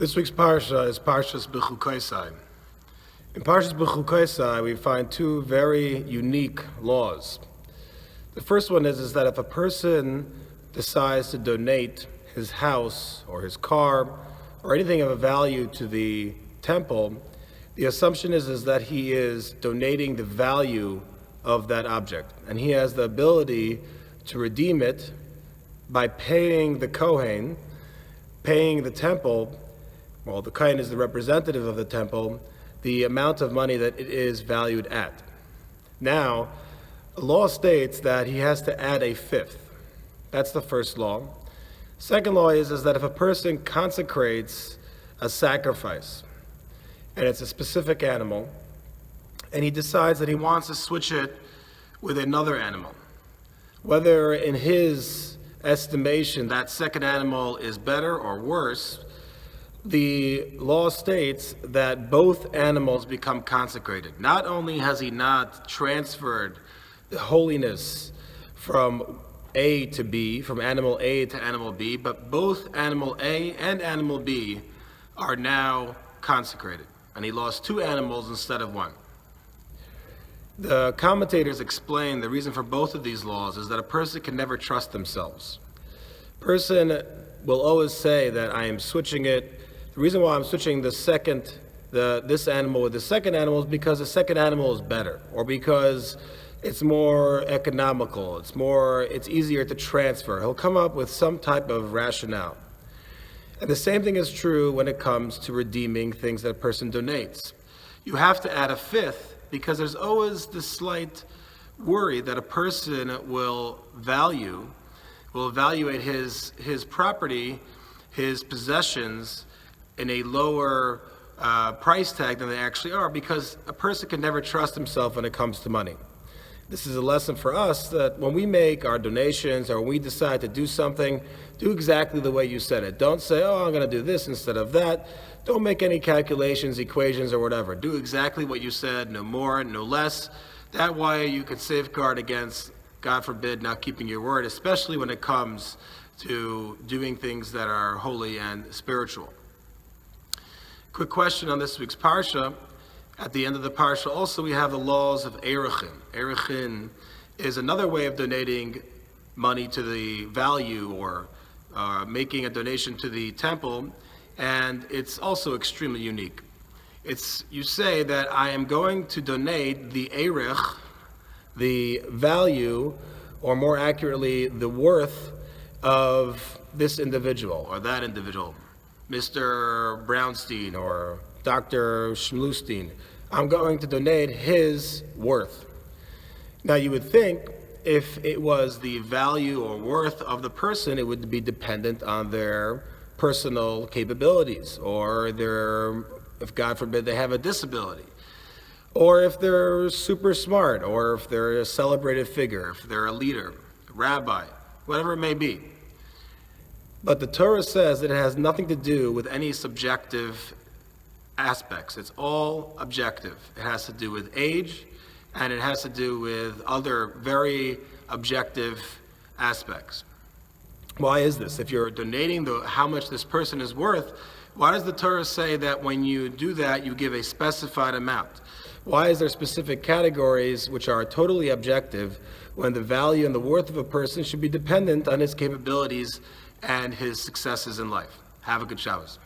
This week's parsha is Parshas Bechukosei. In Parshas Bechukosei, we find two very unique laws. The first one is that if a person decides to donate his house or his car or anything of a value to the temple, the assumption is that he is donating the value of that object, and he has the ability to redeem it by paying the Kohen, paying the temple. Well, the Kohen is the representative of the temple, the amount of money that it is valued at. Now, the law states that he has to add a fifth. That's the first law. Second law is that if a person consecrates a sacrifice, and it's a specific animal, and he decides that he wants to switch it with another animal, whether in his estimation that second animal is better or worse, the law states that both animals become consecrated. Not only has he not transferred the holiness from A to B, from animal A to animal B, but both animal A and animal B are now consecrated. And he lost two animals instead of one. The commentators explain the reason for both of these laws is that a person can never trust themselves. A person will always say that I am switching it. The reason why I'm switching this animal with the second animal is because the second animal is better, or because it's more economical, it's easier to transfer. He'll come up with some type of rationale. And the same thing is true when it comes to redeeming things that a person donates. You have to add a fifth because there's always this slight worry that a person will evaluate his property, his possessions, in a lower price tag than they actually are, because a person can never trust himself when it comes to money. This is a lesson for us that when we make our donations or when we decide to do something, do exactly the way you said it. Don't say, I'm going to do this instead of that. Don't make any calculations, equations, or whatever. Do exactly what you said, no more, no less. That way you could safeguard against, God forbid, not keeping your word, especially when it comes to doing things that are holy and spiritual. Quick question on this week's parsha. At the end of the parsha also we have the laws of erechin. Erechin is another way of donating money to the value or making a donation to the temple, and it's also extremely unique. You say that I am going to donate the erech, the value, or more accurately, the worth of this individual or that individual. Mr. Brownstein or Dr. Schmlustein, I'm going to donate his worth. Now you would think if it was the value or worth of the person, it would be dependent on their personal capabilities, or if God forbid they have a disability, or if they're super smart, or if they're a celebrated figure, if they're a leader, a rabbi, whatever it may be. But the Torah says that it has nothing to do with any subjective aspects. It's all objective. It has to do with age, and it has to do with other very objective aspects. Why is this? If you're donating how much this person is worth, why does the Torah say that when you do that, you give a specified amount? Why is there specific categories which are totally objective when the value and the worth of a person should be dependent on his capabilities and his successes in life? Have a good Shabbos.